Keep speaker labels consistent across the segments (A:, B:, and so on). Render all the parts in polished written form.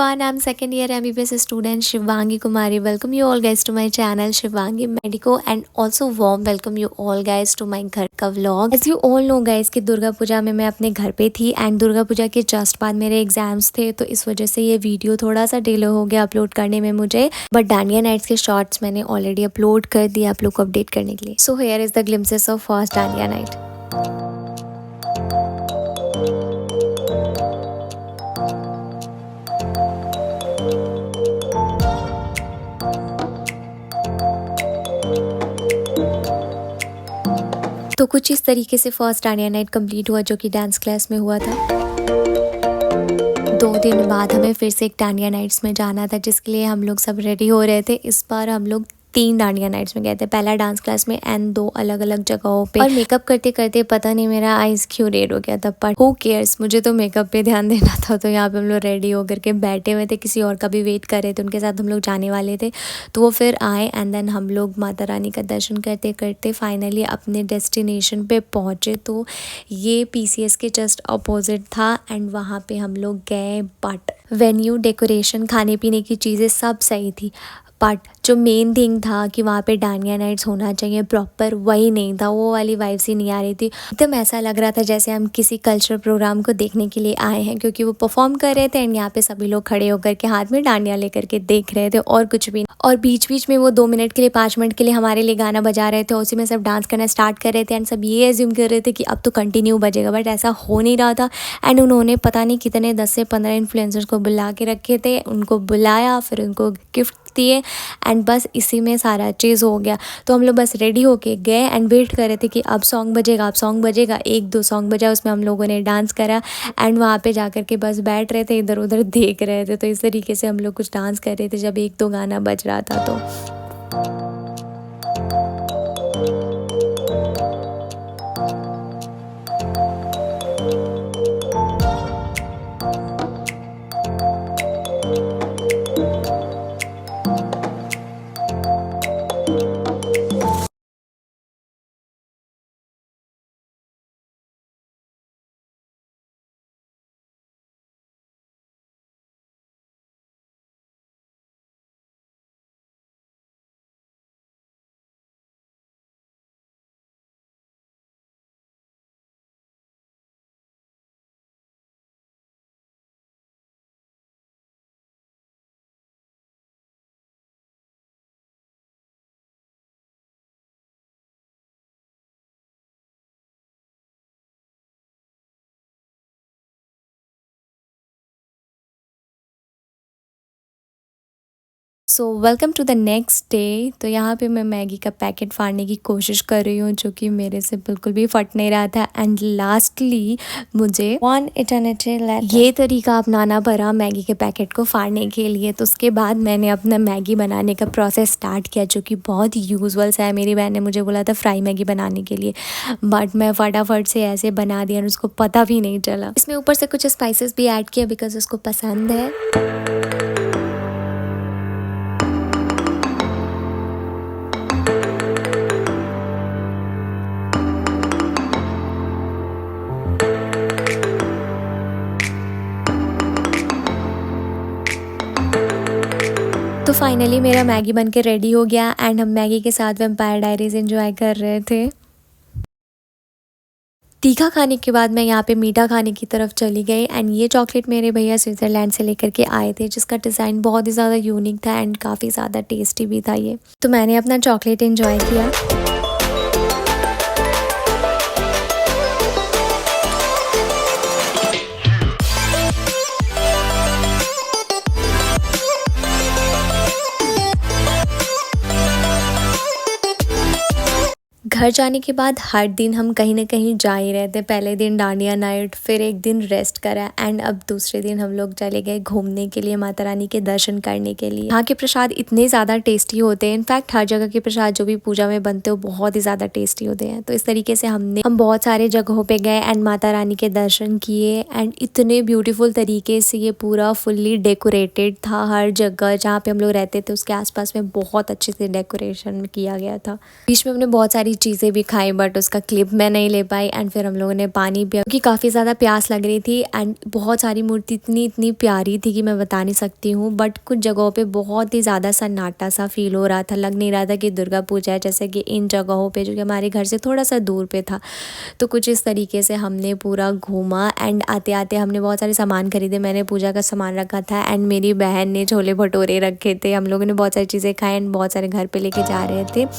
A: everyone, I'm second year MBBS student Shivangi Kumari. Welcome you all guys to my channel Shivangi Medico and also warm welcome you all guys to my घर का vlog. As you all know guys कि दुर्गा पूजा में मैं अपने घर पे थी and Durga Puja के जस्ट बाद मेरे एग्जाम्स थे, तो इस वजह से ये वीडियो थोड़ा सा डिले हो गया अपलोड करने में मुझे, बट डांडिया नाइट्स के शॉर्ट्स मैंने ऑलरेडी अपलोड कर दिया आप लोग को अपडेट करने के लिए. So here is the glimpses of first dandiya night. तो कुछ इस तरीके से फर्स्ट डांडिया नाइट कंप्लीट हुआ जो कि डांस क्लास में हुआ था. 2 दिन बाद हमें फिर से एक डांडिया नाइट्स में जाना था जिसके लिए हम लोग सब रेडी हो रहे थे. इस बार हम लोग 3 डांडिया नाइट्स में गए थे, पहला डांस क्लास में एंड 2 अलग अलग जगहों पे. और मेकअप करते करते पता नहीं मेरा आईज क्यों रेड हो गया था, बट हु केयर्स, मुझे तो मेकअप पे ध्यान देना था. तो यहाँ पे हम लोग रेडी होकर के बैठे हुए थे, किसी और का भी वेट कर रहे थे, उनके साथ हम लोग जाने वाले थे. तो वो फिर आए एंड देन हम लोग माता रानी का दर्शन करते करते फाइनली अपने डेस्टिनेशन पे पहुँचे. तो ये PCS के जस्ट अपोजिट था एंड वहाँ पे हम लोग गए. बट वेन्यू, डेकोरेशन, खाने पीने की चीज़ें सब सही थी, बट जो मेन थिंग था कि वहाँ पे डांडिया नाइट्स होना चाहिए प्रॉपर, वही नहीं था. वो वाली वाइब्स ही नहीं आ रही थी. एकदम ऐसा लग रहा था जैसे हम किसी कल्चरल प्रोग्राम को देखने के लिए आए हैं, क्योंकि वो परफॉर्म कर रहे थे एंड यहाँ पे सभी लोग खड़े होकर के हाथ में डांडिया लेकर के देख रहे थे और कुछ भी. और बीच बीच में वो 2 मिनट के लिए 5 मिनट के लिए हमारे लिए गाना बजा रहे थे, उसी में सब डांस करना स्टार्ट कर रहे थे एंड सब ये एज्यूम कर रहे थे कि अब तो कंटिन्यू बजेगा, बट ऐसा हो नहीं रहा था. एंड उन्होंने पता नहीं कितने 10 से 15 इन्फ्लुएंसर्स को बुला के रखे थे, उनको बुलाया, फिर उनको गिफ्ट दिए एंड बस इसी में सारा चीज़ हो गया. तो हम लोग बस रेडी होके गए एंड वेट कर रहे थे कि अब सॉन्ग बजेगा, अब सॉन्ग बजेगा. 1-2 सॉन्ग बजा, उसमें हम लोगों ने डांस करा एंड वहाँ पे जाकर के बस बैठ रहे थे, इधर उधर देख रहे थे. तो इस तरीके से हम लोग कुछ डांस कर रहे थे जब 1-2 गाना बज रहा था. तो so welcome to the next day. तो यहाँ पे मैं मैगी का पैकेट फाड़ने की कोशिश कर रही हूँ जो कि मेरे से बिल्कुल भी फट नहीं रहा था. एंड लास्टली मुझे 1 इटर्निटी ये तरीका अपनाना पड़ा मैगी के पैकेट को फाड़ने के लिए. तो उसके बाद मैंने अपना मैगी बनाने का प्रोसेस स्टार्ट किया जो कि बहुत यूजुअल सा है. मेरी बहन ने मुझे बोला था फ्राई मैगी बनाने के लिए, बट मैं फटाफट से ऐसे बना दिया और उसको पता भी नहीं चला. इसमें ऊपर से कुछ स्पाइसेस भी ऐड किया बिकॉज उसको पसंद है. तो फाइनली मेरा मैगी बन के रेडी हो गया एंड हम मैगी के साथ वैम्पायर डायरीज एंजॉय कर रहे थे. तीखा खाने के बाद मैं यहाँ पे मीठा खाने की तरफ चली गई एंड ये चॉकलेट मेरे भैया स्विट्ज़रलैंड से लेकर के आए थे जिसका डिज़ाइन बहुत ही ज़्यादा यूनिक था एंड काफ़ी ज़्यादा टेस्टी भी था ये. तो मैंने अपना चॉकलेट एंजॉय किया. घर जाने के बाद हर दिन हम कहीं ना कहीं जा ही रहे थे. पहले दिन डांडिया नाइट, फिर एक दिन रेस्ट करा एंड अब दूसरे दिन हम लोग चले गए घूमने के लिए, माता रानी के दर्शन करने के लिए. यहाँ के प्रसाद इतने ज़्यादा टेस्टी होते हैं. इनफैक्ट हर जगह के प्रसाद जो भी पूजा में बनते हो बहुत ही ज़्यादा टेस्टी होते हैं. तो इस तरीके से हम बहुत सारे जगहों पे गए एंड माता रानी के दर्शन किए एंड इतने ब्यूटीफुल तरीके से ये पूरा फुल्ली डेकोरेटेड था. हर जगह जहाँ पे हम लोग रहते थे उसके आसपास में बहुत अच्छे से डेकोरेशन किया गया था. बीच में हमने बहुत सारी चीज़ें भी खाई बट उसका क्लिप मैं नहीं ले पाई। एंड फिर हम लोगों ने पानी पिया क्योंकि काफ़ी ज़्यादा प्यास लग रही थी। एंड बहुत सारी मूर्ति इतनी इतनी प्यारी थी कि मैं बता नहीं सकती हूँ। बट कुछ जगहों पे बहुत ही ज़्यादा सन्नाटा सा फील हो रहा था, लग नहीं रहा था कि दुर्गा पूजा है, जैसे कि इन जगहों पे जो कि हमारे घर से थोड़ा सा दूर पे था। तो कुछ इस तरीके से हमने पूरा घूमा। एंड आते आते हमने बहुत सारे सामान खरीदे। मैंने पूजा का सामान रखा था एंड मेरी बहन ने छोले भटूरे रखे थे। हम लोगों ने बहुत सारी चीज़ें खाई एंड बहुत सारे घर पे लेके जा रहे थे।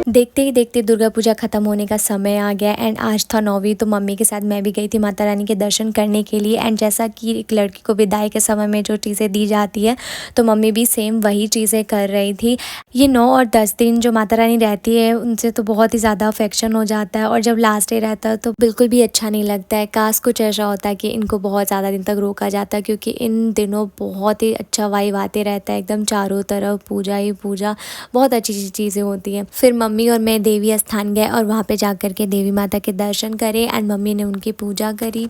A: देखते ही देखते दुर्गा पूजा ख़त्म होने का समय आ गया। एंड आज था 9वीं, तो मम्मी के साथ मैं भी गई थी माता रानी के दर्शन करने के लिए। एंड जैसा कि एक लड़की को विदाई के समय में जो चीज़ें दी जाती है, तो मम्मी भी सेम वही चीज़ें कर रही थी। ये 9 और 10 दिन जो माता रानी रहती है उनसे तो बहुत ही ज़्यादा अफेक्शन हो जाता है, और जब लास्ट डे रहता है तो बिल्कुल भी अच्छा नहीं लगता है। काश कुछ ऐसा होता है कि इनको बहुत ज़्यादा दिन तक रोका जाता, क्योंकि इन दिनों बहुत ही अच्छा वाइब आते रहता है, एकदम चारों तरफ पूजा ही पूजा, बहुत अच्छी चीज़ें होती हैं। फिर मम्मी और मैं देवी स्थान गए और वहाँ पे जा कर के देवी माता के दर्शन करे एंड मम्मी ने उनकी पूजा करी।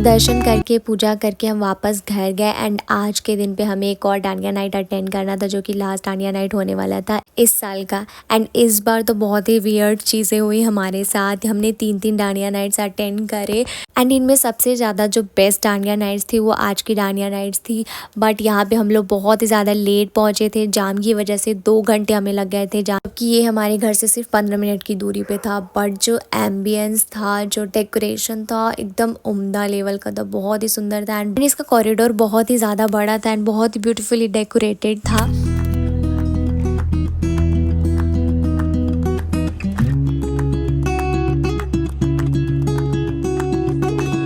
A: दर्शन करके पूजा करके हम वापस घर गए। एंड आज के दिन पे हमें एक और डांडिया नाइट अटेंड करना था, जो कि लास्ट डांडिया नाइट होने वाला था इस साल का। एंड इस बार तो बहुत ही वियर्ड चीज़ें हुई हमारे साथ। हमने 3 डांडिया नाइट्स अटेंड करे एंड इनमें सबसे ज़्यादा जो बेस्ट डांडिया नाइट्स थी वो आज की डांडिया नाइट्स थी। बट यहाँ पे हम लोग बहुत ही ज़्यादा लेट पहुँचे थे, जाम की वजह से 2 घंटे हमें लग गए थे, जबकि ये हमारे घर से सिर्फ 15 मिनट की दूरी पे था। बट जो एम्बियंस था, जो डेकोरेशन था, एकदम उम्दा लेवल का था, बहुत ही सुंदर था। एंड इसका कॉरिडोर बहुत ही ज़्यादा बड़ा था एंड बहुत ही ब्यूटीफुली डेकोरेटेड था।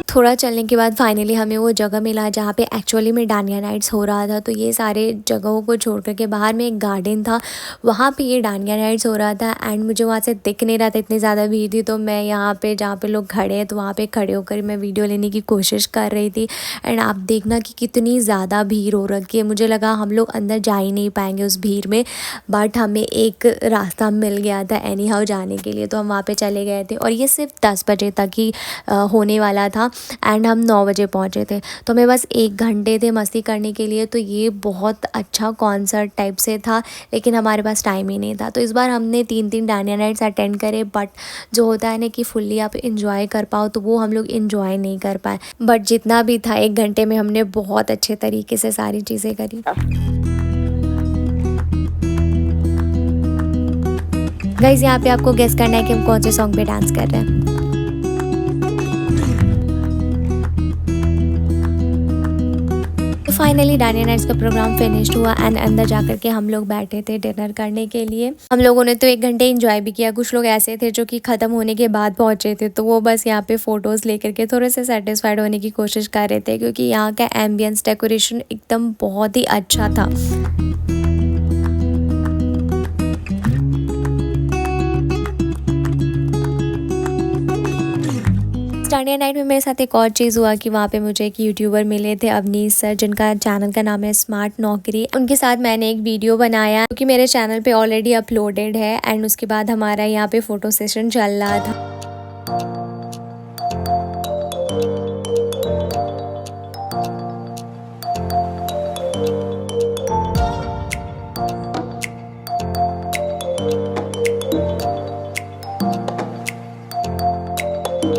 A: थोड़ा चलने के बाद फाइनली हमें वो जगह मिला जहाँ पे एक्चुअली में डांडिया नाइट्स हो रहा था। तो ये सारे जगहों को छोड़ कर के बाहर में एक गार्डन था, वहाँ पे ये डांडिया नाइट्स हो रहा था। एंड मुझे वहाँ से दिख नहीं रहा था, इतनी ज़्यादा भीड़ थी। तो मैं यहाँ पे जहाँ पे लोग खड़े हैं तो वहाँ पे खड़े होकर मैं वीडियो लेने की कोशिश कर रही थी। एंड आप देखना कि कितनी ज़्यादा भीड़ हो रखी है। मुझे लगा हम लोग अंदर जा ही नहीं पाएंगे उस भीड़ में, बट हमें एक रास्ता मिल गया था एनी हाउ जाने के लिए, तो हम वहाँ पर चले गए थे। और ये सिर्फ 10 बजे तक ही होने वाला था एंड हम 9 बजे पहुँचे थे। तो हमें बस 1 घंटे थे मस्ती करने के लिए। तो ये बहुत अच्छा कॉन्सर्ट टाइप से था, लेकिन हमारे पास टाइम ही नहीं था। तो इस बार हमने 3 डांडिया नाइट्स अटेंड करे, बट जो होता है ना कि फुल्ली आप इंजॉय कर पाओ, तो वो हम लोग इंजॉय नहीं कर पाए। बट जितना भी था 1 घंटे में हमने बहुत अच्छे तरीके से सारी चीज़ें करी। गाइस, यहाँ पे आपको गेस करना है कि हम कौन से सॉन्ग पे डांस कर रहे हैं। फाइनली डांडिया नाइट्स का प्रोग्राम फिनिश्ड हुआ एंड अंदर जाकर के हम लोग बैठे थे डिनर करने के लिए। हम लोगों ने तो 1 घंटे एंजॉय भी किया। कुछ लोग ऐसे थे जो कि ख़त्म होने के बाद पहुंचे थे, तो वो बस यहाँ पे फ़ोटोज़ लेकर के थोड़े से सेटिस्फाइड होने की कोशिश कर रहे थे, क्योंकि यहाँ का एम्बियंस डेकोरेशन एकदम बहुत ही अच्छा था। डांडिया नाइट में मेरे साथ एक और चीज़ हुआ कि वहाँ पे मुझे एक यूट्यूबर मिले थे, अवनीश सर, जिनका चैनल का नाम है स्मार्ट नौकरी। उनके साथ मैंने एक वीडियो बनाया क्योंकि मेरे चैनल पे ऑलरेडी अपलोडेड है। एंड उसके बाद हमारा यहाँ पे फ़ोटो सेशन चल रहा था।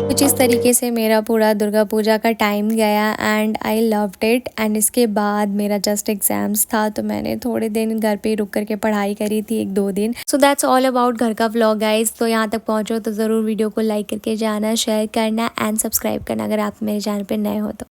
A: कुछ इस तरीके से मेरा पूरा दुर्गा पूजा का टाइम गया and I loved it. And इसके बाद मेरा जस्ट एग्जाम्स था, तो मैंने थोड़े दिन घर पे रुक करके पढ़ाई करी थी, 1-2 दिन। सो दैट्स ऑल अबाउट घर का व्लॉग गाइज। तो यहाँ तक पहुँचो तो ज़रूर वीडियो को लाइक करके जाना, शेयर करना एंड सब्सक्राइब करना अगर आप मेरे चैनल पे नए हो तो।